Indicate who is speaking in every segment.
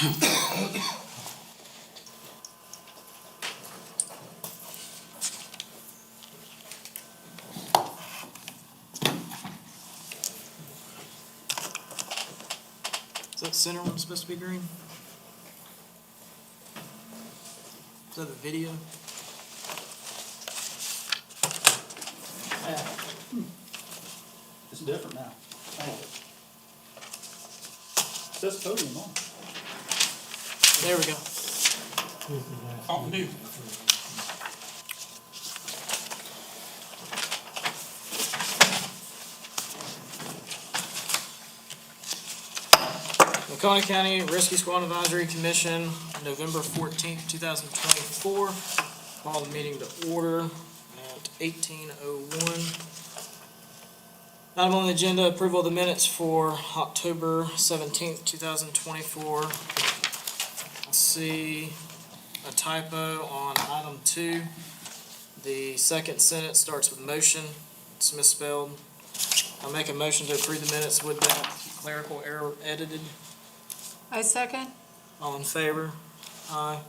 Speaker 1: Is that center one supposed to be green? Is that the video?
Speaker 2: It's different now. It says podium on.
Speaker 1: There we go.
Speaker 2: Fountain Dew.
Speaker 1: Waconia County Rescue Squad Advisory Commission, November 14th, 2024. Call the meeting to order at 18:01. Item on the agenda, approval of the minutes for October 17th, 2024. I see a typo on item 2. The second sentence starts with motion. It's misspelled. I'll make a motion to approve the minutes with that clerical error edited.
Speaker 3: I second.
Speaker 1: All in favor? Aye.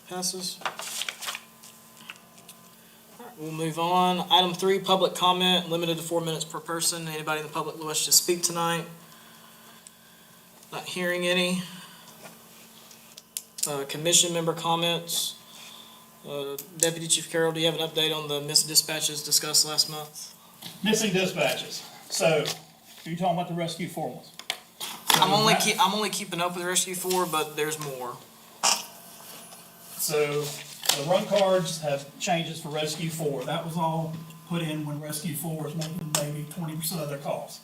Speaker 1: Passes. All right, we'll move on. Item 3, public comment, limited to 4 minutes per person. Anybody in the public who wishes to speak tonight? Not hearing any. Commission member comments. Deputy Chief Carroll, do you have an update on the missed dispatches discussed last month?
Speaker 2: Missing dispatches. So, you're talking about the Rescue 4 ones? So
Speaker 1: I'm only keeping up with Rescue 4, but there's more.
Speaker 2: So, the run cards have changes for Rescue 4. That was all put in when Rescue 4 was making maybe 20% of their calls.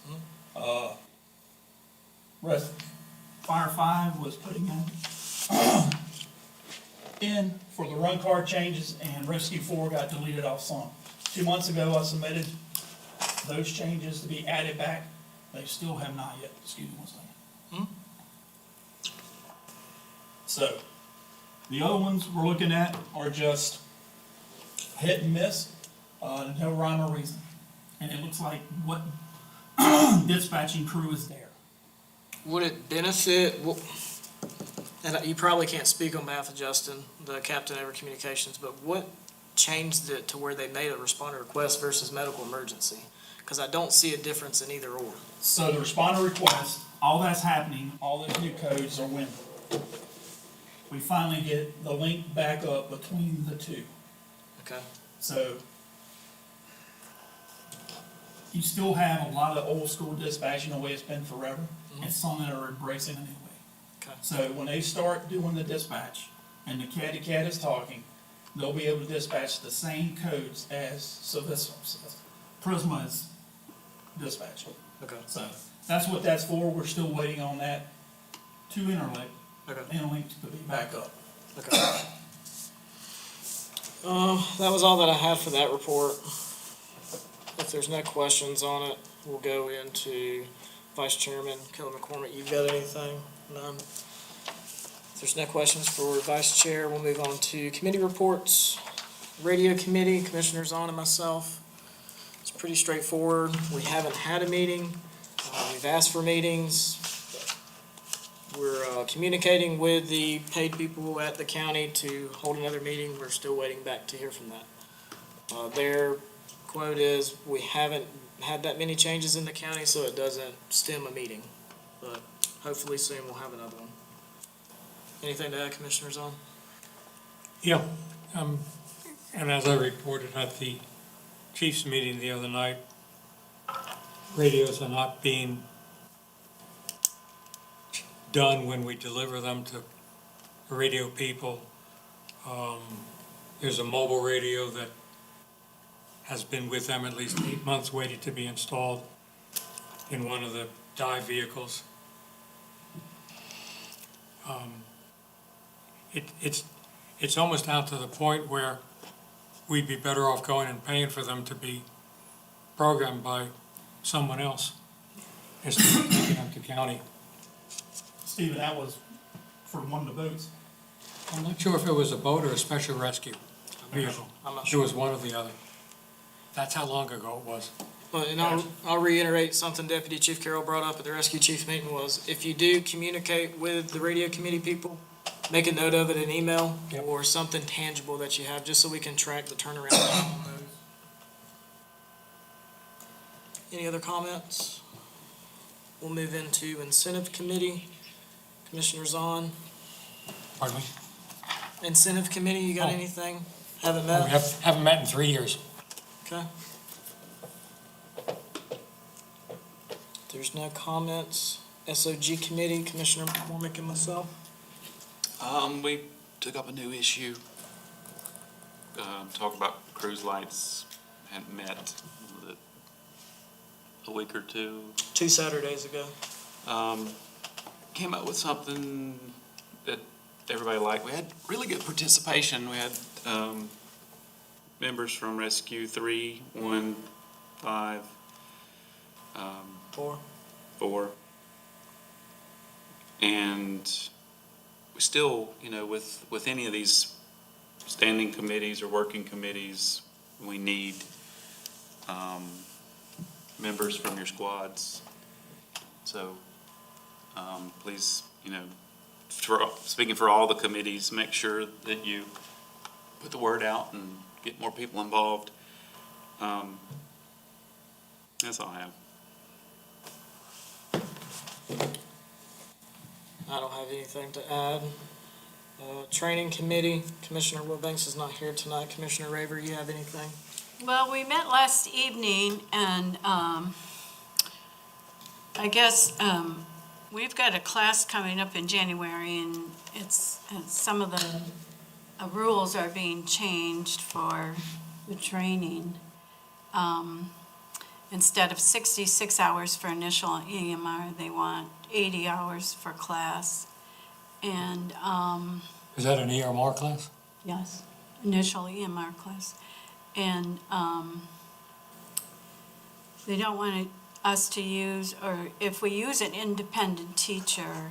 Speaker 2: Fire 5 was putting in for the run card changes, and Rescue 4 got deleted off some. 2 months ago, I submitted those changes to be added back. They still have not yet. Excuse me one second. So, the other ones we're looking at are just hit and miss, no rhyme or reason. And it looks like what dispatching crew is there.
Speaker 1: Would it benefit, and you probably can't speak on behalf of Justin, the captain of communications, but what changed it to where they made a responder request versus medical emergency? Because I don't see a difference in either or.
Speaker 2: So the responder request, all that's happening, all those new codes are when we finally get the link back up between the two.
Speaker 1: Okay.
Speaker 2: So you still have a lot of old school dispatching the way it's been forever. It's something that are embracing anyway.
Speaker 1: Okay.
Speaker 2: So when they start doing the dispatch and the catty cat is talking, they'll be able to dispatch the same codes as Prisma is dispatching.
Speaker 1: Okay.
Speaker 2: So that's what that's for. We're still waiting on that to interlink
Speaker 1: Okay.
Speaker 2: and link to be back up.
Speaker 1: Okay. That was all that I had for that report. If there's no questions on it, we'll go into Vice Chairman Kelly McCormick. You got anything? None? If there's no questions for Vice Chair, we'll move on to committee reports. Radio Committee, Commissioner Zahn and myself. It's pretty straightforward. We haven't had a meeting. We've asked for meetings. We're communicating with the paid people at the county to hold another meeting. We're still waiting back to hear from that. Their quote is, we haven't had that many changes in the county, so it doesn't stem a meeting. But hopefully soon we'll have another one. Anything to add, Commissioners, on?
Speaker 4: Yeah, and as I reported at the chief's meeting the other night, radios are not being done when we deliver them to radio people. There's a mobile radio that has been with them at least 8 months, waiting to be installed in one of the dive vehicles. It's almost down to the point where we'd be better off going and paying for them to be programmed by someone else instead of taking them to county.
Speaker 2: Stephen, that was for one of the boats.
Speaker 4: I'm not sure if it was a boat or a special rescue vehicle.
Speaker 1: I'm not
Speaker 4: It
Speaker 1: sure.
Speaker 4: was one or the other. That's how long ago it was.
Speaker 1: Well, and
Speaker 2: Gotcha.
Speaker 1: I'll reiterate something Deputy Chief Carroll brought up at the rescue chief meeting was, if you do communicate with the radio committee people, make a note of it in email
Speaker 4: Yep.
Speaker 1: or something tangible that you have, just so we can track the turnaround time on those. Any other comments? We'll move into incentive committee. Commissioner Zahn,
Speaker 4: Pardon me?
Speaker 1: incentive committee, you got
Speaker 4: Oh.
Speaker 1: anything? Haven't
Speaker 4: We
Speaker 1: met?
Speaker 4: haven't met in 3 years.
Speaker 1: Okay. There's no comments. SOG committee, Commissioner McCormick and myself.
Speaker 5: We took up a new issue. Talk about cruise lights, hadn't met was it a week or two.
Speaker 1: 2 Saturdays ago.
Speaker 5: Came up with something that everybody liked. We had really good participation. We had, members from Rescue 3, 1, 5,
Speaker 1: 4.
Speaker 5: 4. And we still, with any of these standing committees or working committees, we need members from your squads. So please, speaking for all the committees, make sure that you put the word out and get more people involved. That's all I have.
Speaker 1: I don't have anything to add. Training committee, Commissioner Wilbanks is not here tonight. Commissioner Raver, you have anything?
Speaker 3: Well, we met last evening, and I guess we've got a class coming up in January, and it's some of the rules are being changed for the training. Instead of 66 hours for initial EMR, they want 80 hours for class. And,
Speaker 4: Is that an EMR class?
Speaker 3: yes, initial EMR class. And they don't want us to use, or if we use an independent teacher,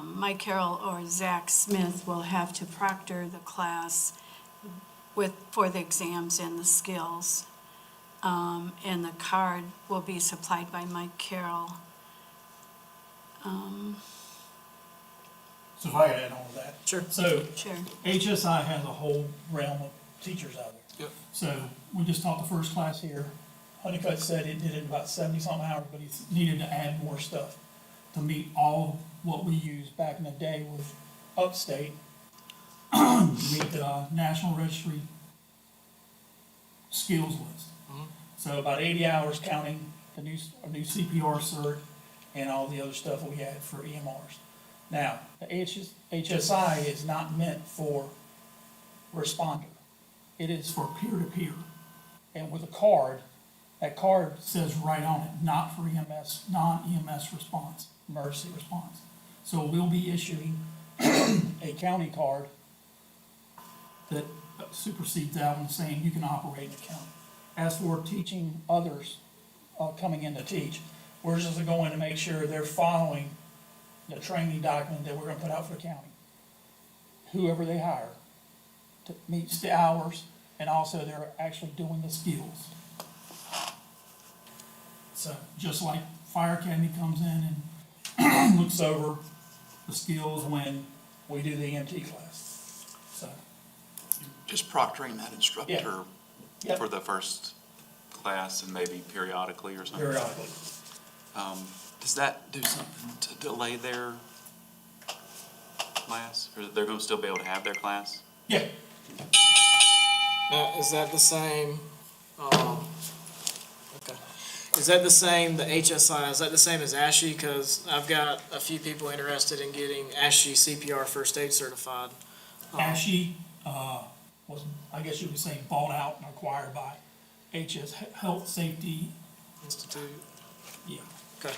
Speaker 3: Mike Carroll or Zach Smith will have to proctor the class for the exams and the skills. And the card will be supplied by Mike Carroll.
Speaker 2: So if I could add on to that.
Speaker 1: Sure.
Speaker 2: So
Speaker 3: Sure.
Speaker 2: HSI has a whole realm of teachers out there.
Speaker 1: Yep.
Speaker 2: So we just taught the first class here. Honeycutt said it did it in about 70-something hours, but he needed to add more stuff to meet all what we used back in the day with Upstate, to meet the National Registry skills list. So about 80 hours counting the new CPR cert and all the other stuff that we had for EMRs. Now, the HSI is not meant for responder. It is for peer-to-peer. And with a card, that card says right on it, not for EMS, non-EMS response, emergency response. So we'll be issuing a county card that supersedes that one, saying you can operate in the county. As for teaching others coming in to teach, we're just going to make sure they're following the training document that we're gonna put out for the county. Whoever they hire to meets the hours, and also they're actually doing the skills. So, just like Fire Academy comes in and looks over the skills when we do the EMT class. So,
Speaker 5: Just proctoring that instructor
Speaker 2: Yep.
Speaker 5: for the first class and maybe periodically or something.
Speaker 2: periodically.
Speaker 5: Does that do something to delay their class? Or they're gonna still be able to have their class?
Speaker 2: Yeah,
Speaker 1: Now, is that the same, okay. Is that the same, the HSI, is that the same as ASHE? Because I've got a few people interested in getting ASHE CPR first aid certified.
Speaker 2: ASHE, was, I guess you could say, bought out and acquired by HS Health Safety,
Speaker 1: Institute,
Speaker 2: yeah.
Speaker 1: okay,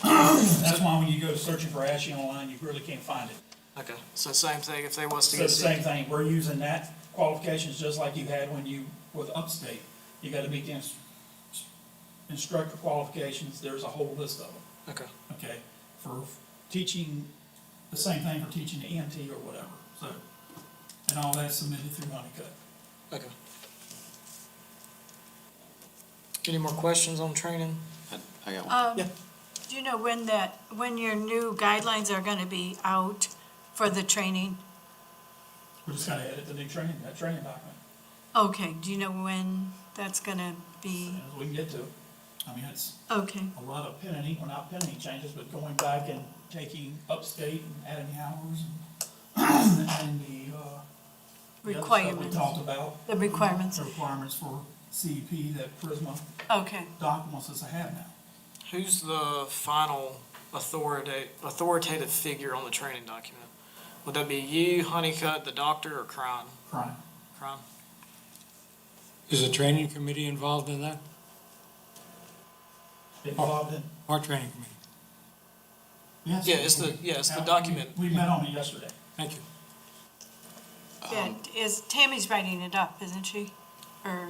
Speaker 2: That's why when you go searching for ASHE online, you really can't find it.
Speaker 1: okay. So same thing, if they was to
Speaker 2: So
Speaker 1: get.
Speaker 2: the same thing, we're using that qualifications just like you had when you, with Upstate. You gotta meet the instructor qualifications, there's a whole list of them,
Speaker 1: Okay,
Speaker 2: okay? For teaching, the same thing for teaching the EMT or whatever, so. And all that's submitted through Honeycutt.
Speaker 1: okay. Any more questions on training?
Speaker 5: I got one.
Speaker 1: Yeah.
Speaker 3: Do you know when your new guidelines are gonna be out for the training?
Speaker 2: We're just gonna edit the new that training document,
Speaker 3: Okay, do you know when that's gonna be?
Speaker 2: as we can get to it. I mean, it's
Speaker 3: Okay,
Speaker 2: a lot of penalty, well, not penalty changes, but going back and taking upstate and adding the hours and, and the other stuff we
Speaker 3: requirements,
Speaker 2: talked about.
Speaker 3: the requirements,
Speaker 2: The requirements for CEP that Prisma
Speaker 3: okay.
Speaker 2: doc wants us to have now.
Speaker 1: Who's the final authoritative figure on the training document? Would that be you, Honeycutt, the doctor, or Crime?
Speaker 2: Crime.
Speaker 1: Crime?
Speaker 4: Is the training committee involved in that?
Speaker 2: Involved in,
Speaker 4: Our training committee?
Speaker 2: yes.
Speaker 1: Yeah, it's the document.
Speaker 2: We met on it yesterday.
Speaker 4: Thank you.
Speaker 3: Yeah, Tammy's writing it up, isn't she? Or,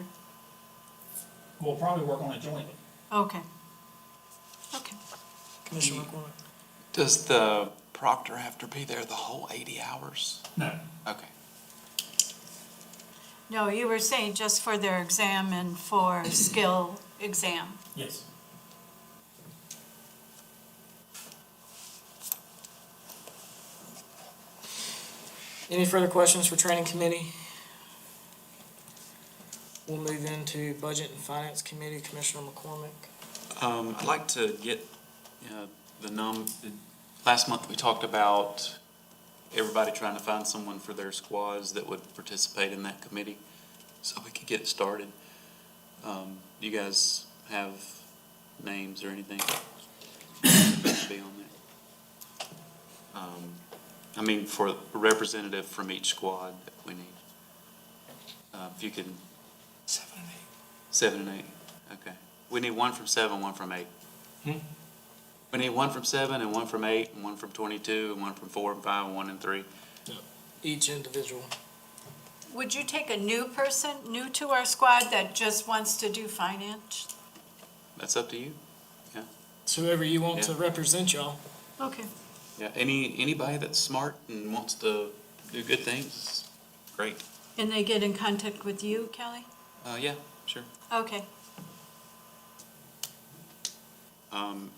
Speaker 2: We'll probably work on it jointly.
Speaker 3: okay. Okay.
Speaker 1: Commissioner McCormick?
Speaker 5: Does the proctor have to be there the whole 80 hours?
Speaker 2: No,
Speaker 5: Okay.
Speaker 3: No, you were saying just for their exam and for skill exam.
Speaker 2: yes.
Speaker 1: Any further questions for training committee? We'll move into budget and finance committee, Commissioner McCormick.
Speaker 5: I'd like to get, last month we talked about everybody trying to find someone for their squads that would participate in that committee, so we could get it started. Do you guys have names or anything to be on there? I mean, for a representative from each squad that we need. If you can.
Speaker 4: 7 and 8.
Speaker 5: 7 and 8, okay. We need one from 7, one from 8.
Speaker 4: Hmm?
Speaker 5: We need one from 7 and one from 8, and one from 22, and one from 4 and 5, and 1 and 3.
Speaker 1: Each individual.
Speaker 3: Would you take a new person, new to our squad, that just wants to do finance?
Speaker 5: That's up to you.
Speaker 1: So whoever you want to
Speaker 5: Yeah.
Speaker 1: represent y'all.
Speaker 3: Okay.
Speaker 5: Yeah, anybody that's smart and wants to do good things, great.
Speaker 3: And they get in contact with you, Kelly?
Speaker 5: Yeah, sure.
Speaker 3: Okay.
Speaker 5: And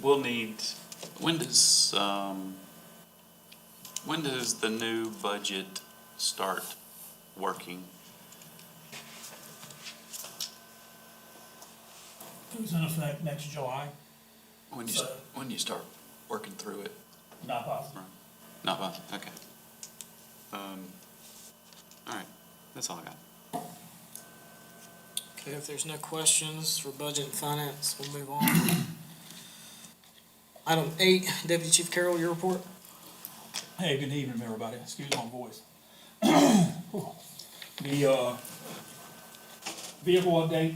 Speaker 5: we'll need, when does the new budget start working?
Speaker 2: Goes in effect next July,
Speaker 5: When you,
Speaker 2: So-
Speaker 5: when you start working through it?
Speaker 2: not possible.
Speaker 5: Not possible, okay. All right, that's all I got.
Speaker 1: Okay, if there's no questions for budget and finance, we'll move on. Item 8, Deputy Chief Carroll, your report.
Speaker 2: Hey, good evening, everybody. Excuse my voice. The, vehicle update,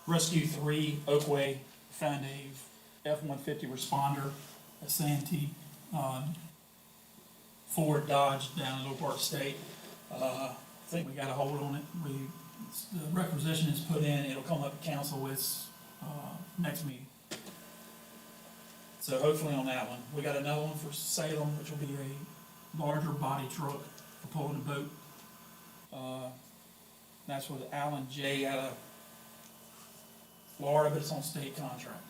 Speaker 2: Rescue 3, Oakway, found a F-150 responder, a Santee, Ford Dodge down in Oak Park State. I think we got a hold on it. The requisition is put in, it'll come up to council with, next meeting. So hopefully on that one. We got another one for Salem, which will be a larger body truck for pulling a boat. That's with Alan J. out of Florida, but it's on state contract.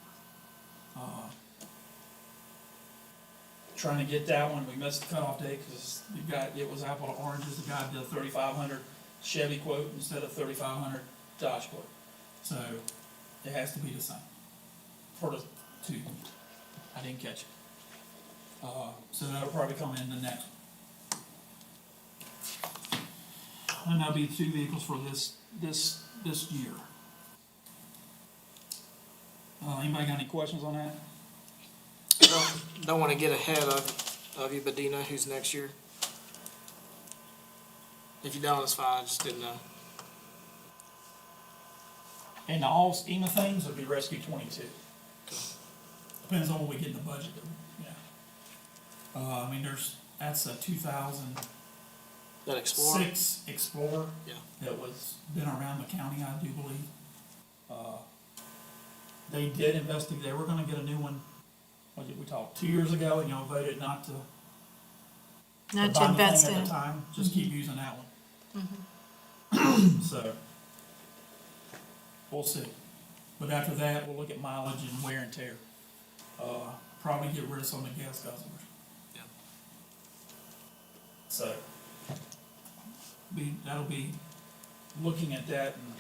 Speaker 2: Trying to get that one, we missed the cutoff date because it was apple to oranges. The guy did a 3,500 Chevy quote instead of 3,500 Dodge quote. So it has to be the same for the two. I didn't catch it. So that'll probably come in the next. And that'll be 2 vehicles for this year. Anybody got any questions on that?
Speaker 1: Don't want to get ahead of you, but do you know who's next year? If you don't, it's fine, I just didn't know.
Speaker 2: In the all scheme of things, it'll be Rescue 22. Depends on what we get in the budget, yeah. I mean, that's a 2006
Speaker 1: That Explorer?
Speaker 2: Explorer.
Speaker 1: Yeah.
Speaker 2: That was, been around the county, I do believe. They did investigate, they were gonna get a new one, what did we talk, 2 years ago, and y'all voted not to
Speaker 3: Not to
Speaker 2: buy the thing
Speaker 3: invest
Speaker 2: at
Speaker 3: in
Speaker 2: the
Speaker 3: it.
Speaker 2: time, just keep using that one. So, we'll see. But after that, we'll look at mileage and wear and tear. Probably get rid of some of the gas guzzlers.
Speaker 1: Yeah.
Speaker 2: So, that'll be looking at that, and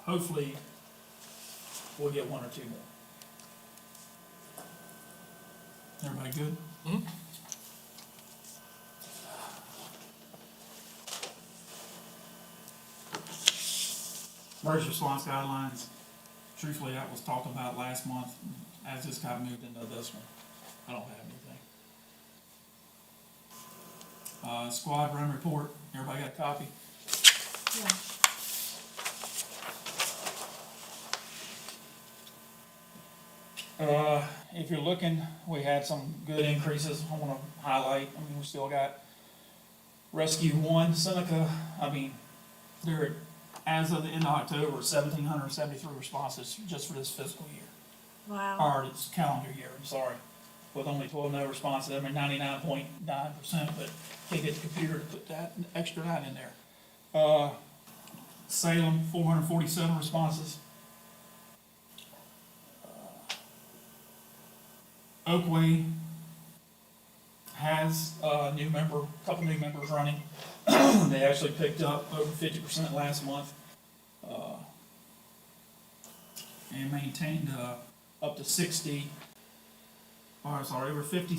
Speaker 2: hopefully we'll get one or two more. Everybody good?
Speaker 1: Mhm.
Speaker 2: Emergency response guidelines, truthfully, that was talked about last month, as this got moved into this one. I don't have anything. Squad run report, everybody got a copy?
Speaker 3: Yeah.
Speaker 2: If you're looking, we had some good increases, I wanna highlight, I mean, we still got Rescue One, Seneca, I mean, there, as of the end of October, 1,773 responses just for this fiscal year.
Speaker 3: Wow.
Speaker 2: Or it's calendar year, I'm sorry, with only 12 no responses, I mean 99.9%, but can't get the computer to put that, extra nine in there. Salem, 447 responses. Oakway has a new member, couple new members running. They actually picked up over 50% last month. And maintained, up to 60, or sorry, over 50,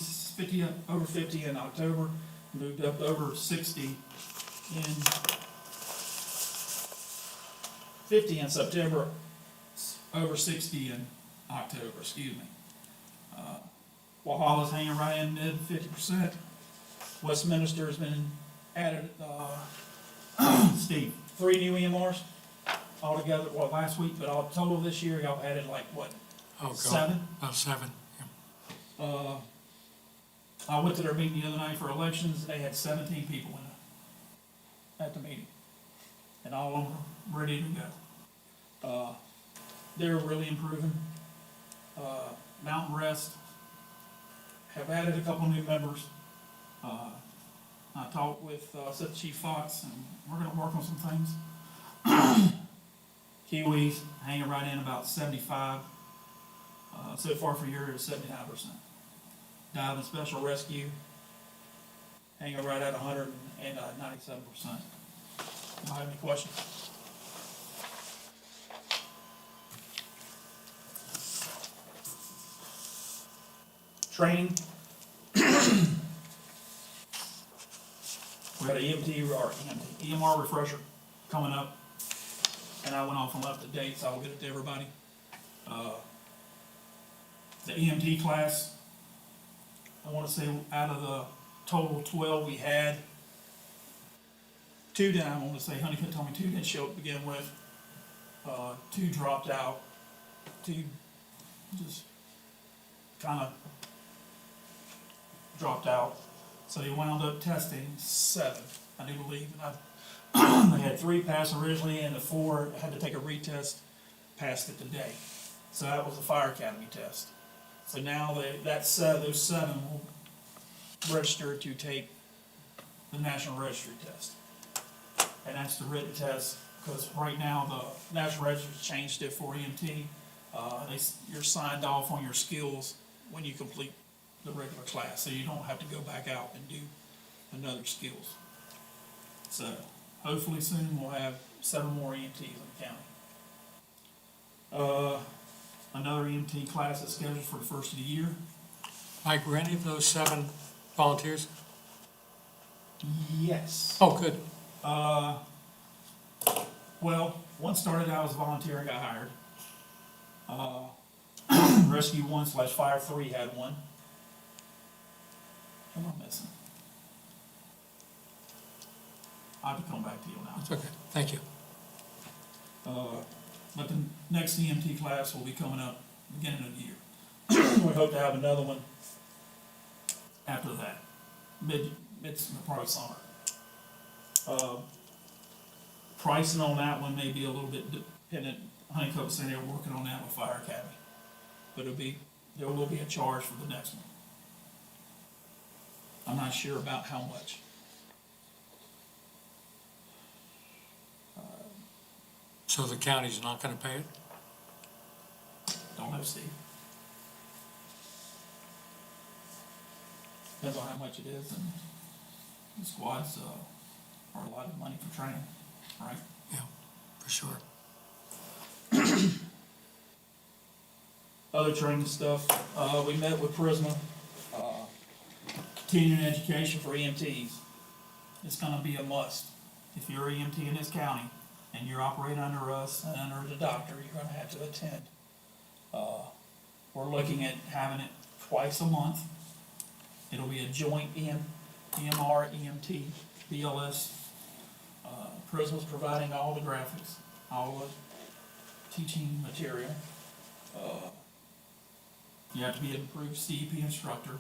Speaker 2: over 50 in October, moved up over 60 in 50 in September, over 60 in October, excuse me. Walhalla's hanging right in mid 50%. Westminster has been added, Steve, 3 new EMRs altogether, well, last week, but all total this year, y'all added like, what,
Speaker 4: Oh, God.
Speaker 2: 7?
Speaker 4: About 7, yeah.
Speaker 2: I went to their meeting the other night for elections, they had 17 people in it, at the meeting. And all of them ready to go. They're really improving. Mountain Rest have added a couple new members. I talked with, Assistant Chief Fox, and we're gonna work on some things. Kiwis hanging right in about 75. So far for year is 79%. Dive and Special Rescue hanging right at 197%. Do I have any questions? Training. We had an EMR refresher coming up, and I went off and left the dates, I will get it to everybody. The EMT class, I wanna say out of the total 12 we had, 2 didn't, I wanna say, Honeycutt told me 2 didn't show up to begin with. 2 dropped out, 2 just kinda dropped out. So they wound up testing 7, I do believe, and they had 3 pass originally, and the 4 had to take a retest, passed it today. So that was the Fire Academy test. So now those 7 will register to take the National Registry test. And that's the written test, because right now the National Register's changed it for EMT. You're signed off on your skills when you complete the regular class, so you don't have to go back out and do another skills. So hopefully soon we'll have 7 more EMTs in the county. Another EMT class is scheduled for the first of the year.
Speaker 4: Mike, were any of those 7 volunteers?
Speaker 2: Yes.
Speaker 4: Oh, good.
Speaker 2: Well, one started out as a volunteer and got hired. Rescue 1/Fire 3 had one. What am I missing? I'll have to come back to you now.
Speaker 4: It's okay, thank you.
Speaker 2: But the next EMT class will be coming up beginning of the year. We hope to have another one after that, probably summer. Pricing on that one may be a little bit dependent. Honeycutt was saying they were working on that with Fire Academy, but there will be a charge for the next one. I'm not sure about how much.
Speaker 4: So the county's not gonna pay it?
Speaker 2: Don't know, Steve. Depends on how much it is, and the squads, are a lot of money for training, right?
Speaker 4: Yeah, for sure.
Speaker 2: Other training stuff, we met with Prisma, continuing education for EMTs. It's gonna be a must. If you're EMT in this county and you're operating under us and under the doctor, you're gonna have to attend. We're looking at having it twice a month. It'll be a joint EMR, EMT, BLS. Prisma's providing all the graphics, all the teaching material. You have to be an approved CEP instructor.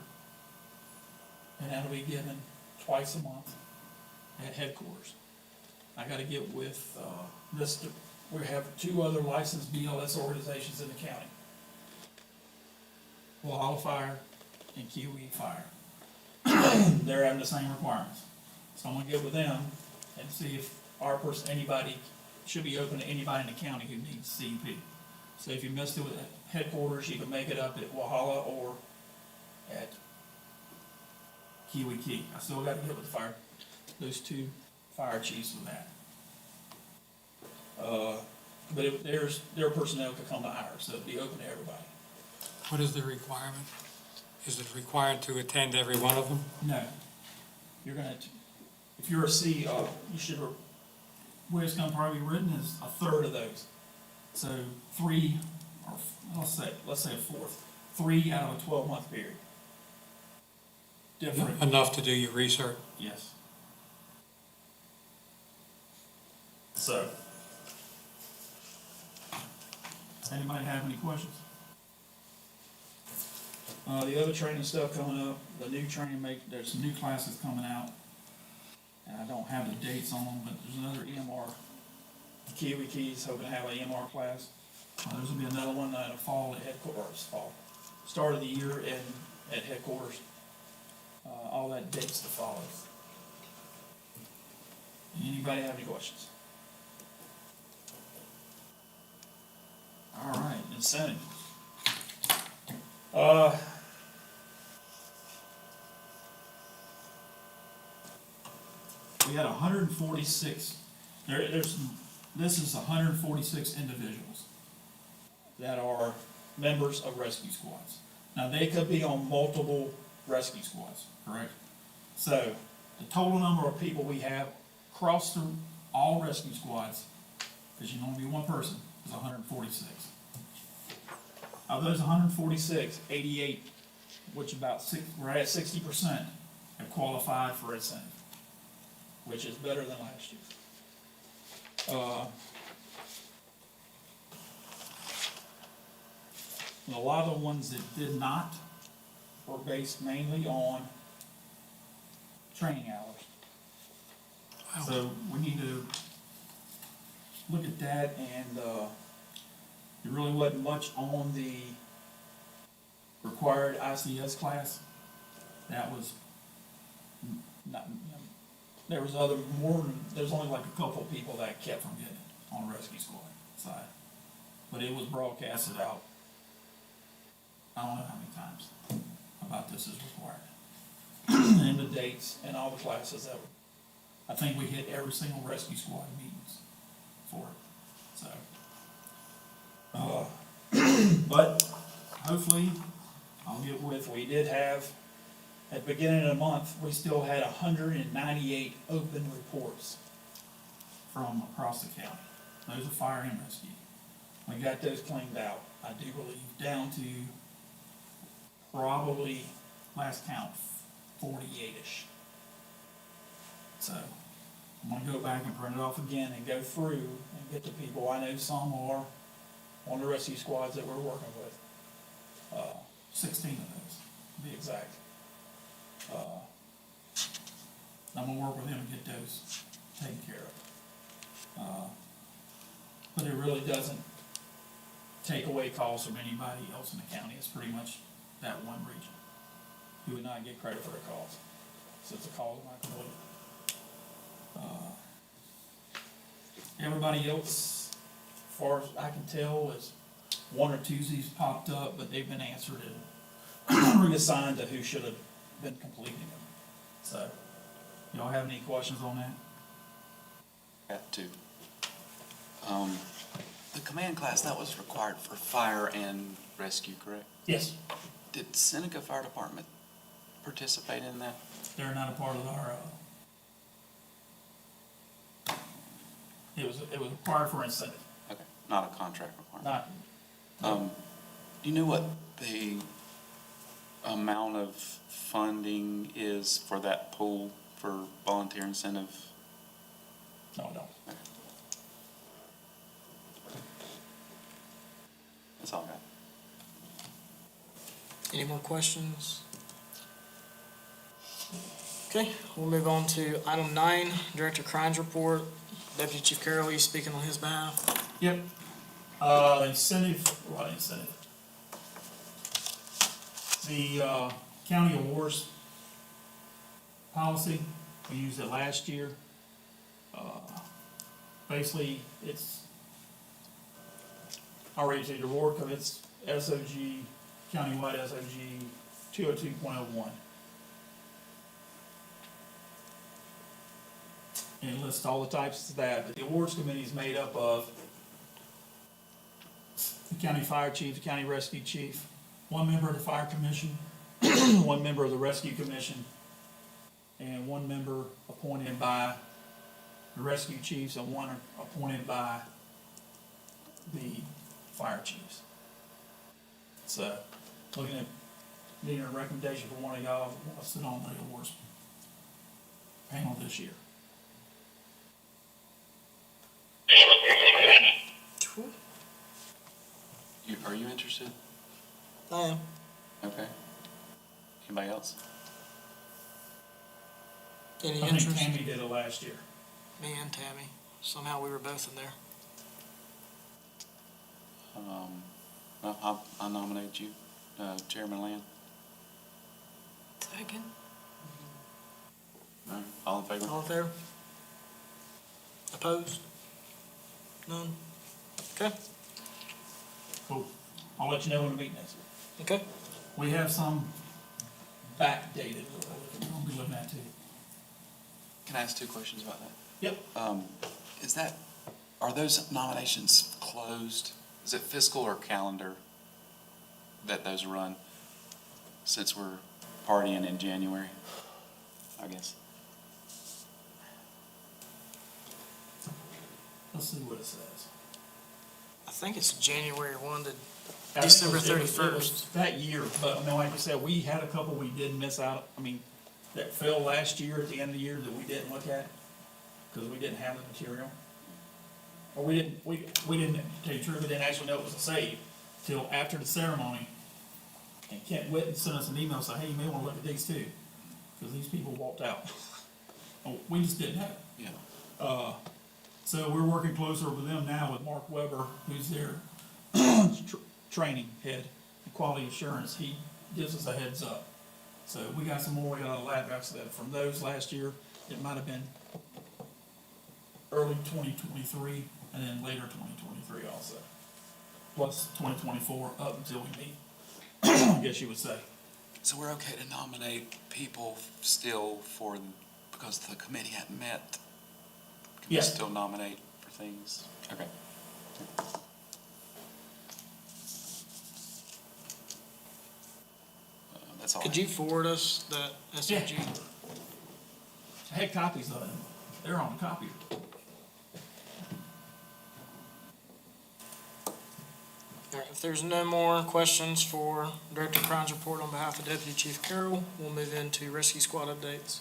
Speaker 2: And that'll be given twice a month at headquarters. I gotta get with, we have 2 other licensed BLS organizations in the county. Walhalla Fire and Kiwi Fire. They're having the same requirements. So I'm gonna get with them and see if anybody, should be open to anybody in the county who needs CEP. So if you missed it at headquarters, you can make it up at Walhalla or at Kiwi Key. I still gotta get with those 2 fire chiefs with that. But their personnel could come to ours, so it'd be open to everybody.
Speaker 4: What is the requirement? Is it required to attend every one of them?
Speaker 2: No. You're gonna, if you're a C, you should, where it's gonna probably be written is a third of those. So 3, or let's say a fourth, 3 out of a 12-month period. Different,
Speaker 4: Enough to do your research?
Speaker 2: yes. So. Does anybody have any questions? The other training stuff coming up, the new training there's some new classes coming out. And I don't have the dates on them, but there's another EMR. Kiwi Keys hoping to have an EMR class. There's gonna be another one in the fall at headquarters, start of the year at headquarters. All that dates to follow. Anybody have any questions? All right, incentive. We had 146, this is 146 individuals that are members of rescue squads. Now, they could be on multiple rescue squads, correct? So, the total number of people we have across through all rescue squads, because you can only be one person, is 146. Of those 146, 88, which we're at 60%, have qualified for incentive, which is better than last year. And a lot of the ones that did not were based mainly on training hours.
Speaker 4: Wow.
Speaker 2: So we need to look at that, and there really wasn't much on the required ICS class. That was not, there was there's only like a couple of people that kept from getting it on the rescue squad side. But it was broadcasted out, I don't know how many times, about this is required. And the dates and all the classes that I think we hit every single rescue squad meetings for it, so. But hopefully, we did have, at the beginning of the month, we still had 198 open reports from across the county. Those are fire and rescue. We got those cleaned out, I do believe, down to probably, last count, 48-ish. So, I'm gonna go back and print it off again and go through and get the people. I know some are on the rescue squads that we're working with. 16 of those, to be exact. I'm gonna work with him to get those taken care of. But it really doesn't take away calls from anybody else in the county. It's pretty much that one region who would not get credit for the calls, since the calls are not complete. Everybody else far as I can tell, is one or two's popped up, but they've been answered and reassigned to who should have been completing them. So, y'all have any questions on that?
Speaker 5: Got two. The command class, that was required for fire and rescue, correct?
Speaker 2: Yes,
Speaker 5: Did Seneca Fire Department participate in that?
Speaker 2: they're not a part of our, it was required for incentive,
Speaker 5: Okay, not a contract requirement.
Speaker 2: not,
Speaker 5: Do you know what the amount of funding is for that pool for volunteer incentive?
Speaker 2: no, I don't.
Speaker 5: That's all I got.
Speaker 1: Any more questions? Okay, we'll move on to item 9, Director Crimes Report. Deputy Chief Carroll, you speaking on his behalf?
Speaker 2: Yep. Incentive, what incentive? The, county awards policy, we used it last year. Basically, it's, I'll read you the award, because it's SOG, countywide SOG 202.01. And it lists all the types of that, but the awards committee is made up of the county fire chief, the county rescue chief, one member of the fire commission, one member of the rescue commission, and one member appointed by the rescue chiefs and one appointed by the fire chiefs. So, looking at needing a recommendation for one of y'all who wants to sit on the awards panel this year.
Speaker 5: Are you interested?
Speaker 1: I am.
Speaker 5: Okay. Anybody else?
Speaker 1: Any
Speaker 2: I think
Speaker 1: interest?
Speaker 2: Tammy did it last year.
Speaker 1: Me and Tammy. Somehow we were both in there.
Speaker 5: I nominate you, Chairman Land.
Speaker 3: Second.
Speaker 5: All right, all in favor?
Speaker 1: All in favor? Opposed? None? Okay,
Speaker 2: Cool. I'll let you know when the meeting is.
Speaker 1: okay.
Speaker 2: We have some backdated, we'll be looking at too.
Speaker 5: Can I ask two questions about that?
Speaker 2: Yep.
Speaker 5: Are those nominations closed? Is it fiscal or calendar that those run, since we're partying in January, I guess?
Speaker 2: Let's see what it says.
Speaker 1: I think it's January 1 to
Speaker 2: I think it
Speaker 1: December
Speaker 2: was- it was
Speaker 1: 31st.
Speaker 2: That year, but I mean, like I said, we had a couple we did miss out, I mean, that fell last year at the end of the year that we didn't look at, because we didn't have the material. Or we didn't, to tell you the truth, we didn't actually know it was a save till after the ceremony. And Kent Witten sent us an email saying, hey, you may wanna look at these too, because these people walked out. Oh, we just didn't have it.
Speaker 5: Yeah.
Speaker 2: So we're working closer with them now with Mark Weber, who's their training head and quality assurance. He gives us a heads up. So we got some more we got to lab after that. From those last year, it might have been early 2023 and then later 2023 also. Plus 2024 up until we meet, I guess you would say.
Speaker 5: So we're okay to nominate people still because the committee hadn't met? Can we
Speaker 2: Yes.
Speaker 5: still nominate for things? Okay. That's all.
Speaker 1: Could you forward us that SOG?
Speaker 2: I had copies of it. They're on the copier.
Speaker 1: All right, if there's no more questions for Director Crimes Report on behalf of Deputy Chief Carroll, we'll move into Rescue Squad updates.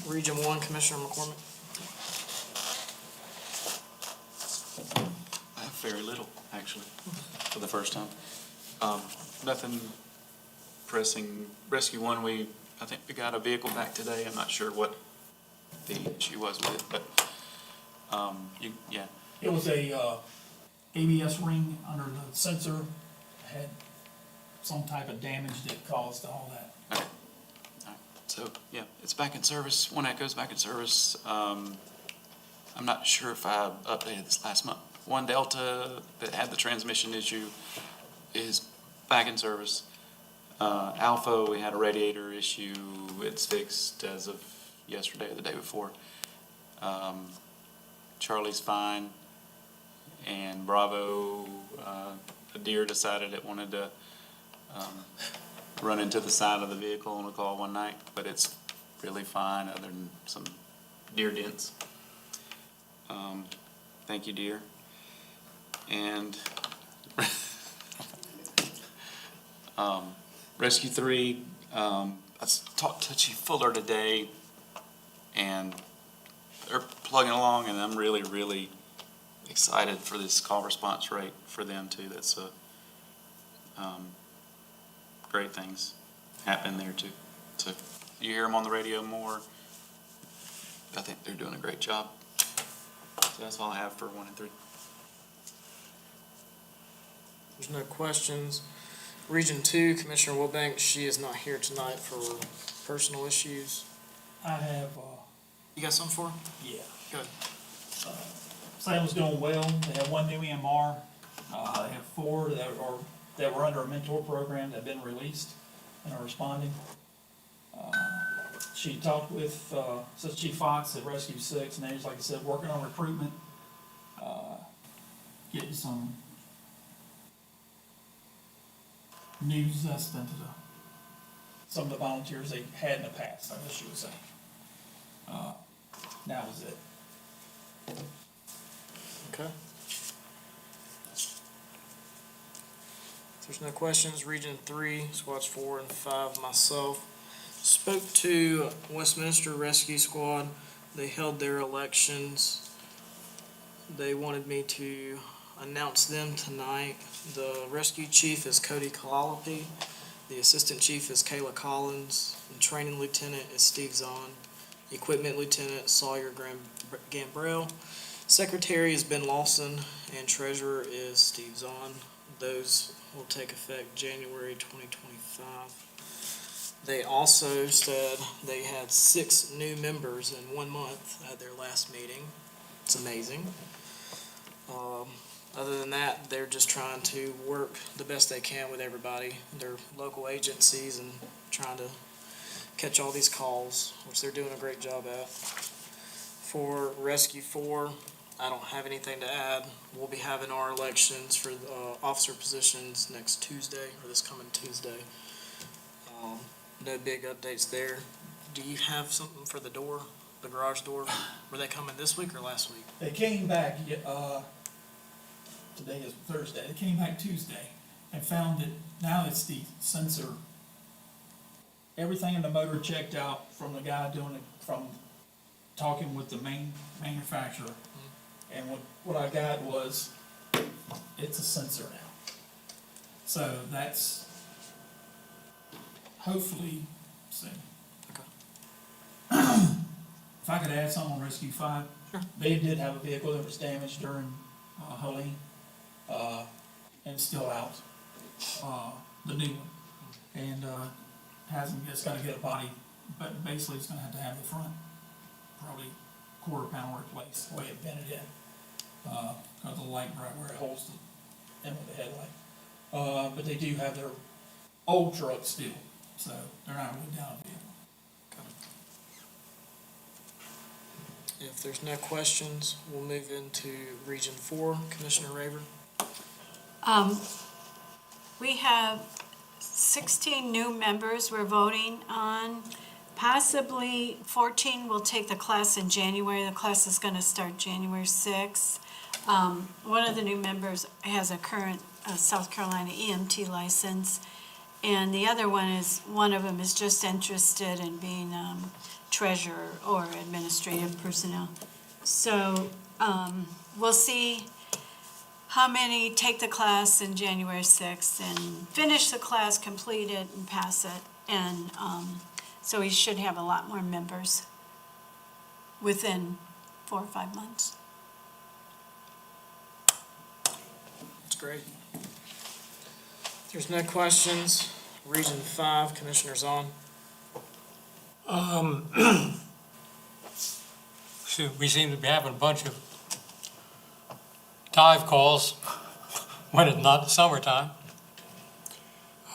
Speaker 1: Region 1, Commissioner McCormick.
Speaker 5: I have very little, actually, for the first time. Nothing pressing. Rescue 1, I think we got a vehicle back today. I'm not sure what the issue was with it, but, yeah.
Speaker 2: It was a ABS ring under the sensor, had some type of damage that caused all that.
Speaker 5: Okay. All right. So, yeah, it's back in service. When that goes back in service, I'm not sure if I updated this last month. One Delta that had the transmission issue is back in service. Alpha, we had a radiator issue. It's fixed as of yesterday or the day before. Charlie's fine. And Bravo, a deer decided it wanted to run into the side of the vehicle on a call one night, but it's really fine other than some deer dents. Thank you, deer. And Rescue 3, I talked to Chief Fuller today, and they're plugging along, and I'm really, really excited for this call response rate for them too. That's great things happen there too. So you hear them on the radio more. I think they're doing a great job. So that's all I have for 1 and 3.
Speaker 1: There's no questions. Region 2, Commissioner Wilbank, she is not here tonight for personal issues.
Speaker 2: I have,
Speaker 1: You got something for her?
Speaker 2: yeah.
Speaker 1: Good.
Speaker 2: Salem's doing well. They have 1 new EMR. They have 4 that were under a mentor program that have been released and are responding. She talked with Chief Fox at Rescue 6, and they was, like I said, working on recruitment, getting some new zest into some of the volunteers they had in the past, I guess you would say. That was it.
Speaker 1: Okay. If there's no questions, Region 3, Squads 4 and 5, myself. Spoke to Westminster Rescue Squad. They held their elections. They wanted me to announce them tonight. The rescue chief is Cody Kalalapi. The assistant chief is Kayla Collins. And training lieutenant is Steve Zahn. Equipment lieutenant Sawyer Gambrell. Secretary is Ben Lawson, and treasurer is Steve Zahn. Those will take effect January 2025. They also said they had 6 new members in 1 month at their last meeting. It's amazing. Other than that, they're just trying to work the best they can with everybody, their local agencies, and trying to catch all these calls, which they're doing a great job at. For Rescue 4, I don't have anything to add. We'll be having our elections for officer positions next Tuesday, or this coming Tuesday. No big updates there. Do you have something for the door, the garage door? Were they coming this week or last week?
Speaker 2: They came back, today is Thursday, they came back Tuesday and found that now it's the sensor. Everything in the motor checked out from the guy doing it, from talking with the main manufacturer. And what I got was, it's a sensor now. So that's hopefully soon.
Speaker 1: Okay.
Speaker 2: If I could add something on Rescue 5,
Speaker 1: Sure.
Speaker 2: They did have a vehicle that was damaged during Helene, and it's still out, the new one. And it's gotta get a body, but basically it's gonna have to have the front, probably quarter-pound replaced, the way it bent it in. Got the light right where it holds the end of the headlight. But they do have their old truck still, so they're not really down a vehicle.
Speaker 1: If there's no questions, we'll move into Region 4. Commissioner Raver?
Speaker 3: We have 16 new members we're voting on. Possibly 14 will take the class in January. The class is going to start January 6th. One of the new members has a current South Carolina EMT license, and the other one of them is just interested in being treasurer or administrative personnel. So we'll see how many take the class in January 6th and finish the class, complete it, and pass it. And so we should have a lot more members within 4 or 5 months.
Speaker 1: That's great. If there's no questions, Region 5, Commissioner Zahn.
Speaker 4: See, we seem to be having a bunch of dive calls when it's not summertime.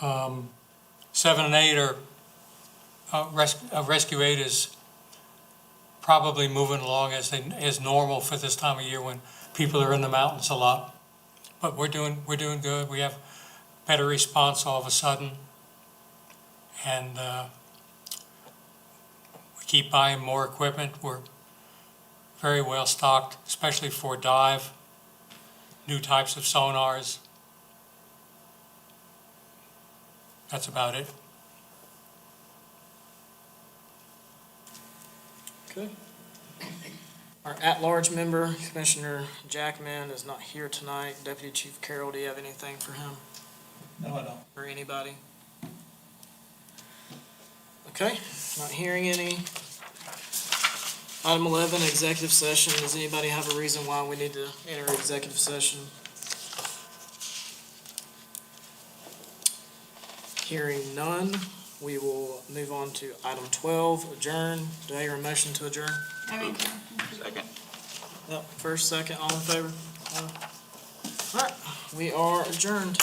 Speaker 4: 7 and 8 are, Rescue 8 is probably moving along as normal for this time of year when people are in the mountains a lot. But we're doing good. We have better response all of a sudden. And we keep buying more equipment. We're very well stocked, especially for dive, new types of sonars. That's about it.
Speaker 1: Okay. Our at-large member, Commissioner Jackman, is not here tonight. Deputy Chief Carroll, do you have anything for him
Speaker 2: No, I don't.
Speaker 1: or anybody? Okay, not hearing any. Item 11, executive session. Does anybody have a reason why we need to enter executive session? Hearing none, we will move on to item 12, adjourn. Do I hear a motion to adjourn?
Speaker 5: Second.
Speaker 1: Yep, first, second, all in favor? All right, we are adjourned.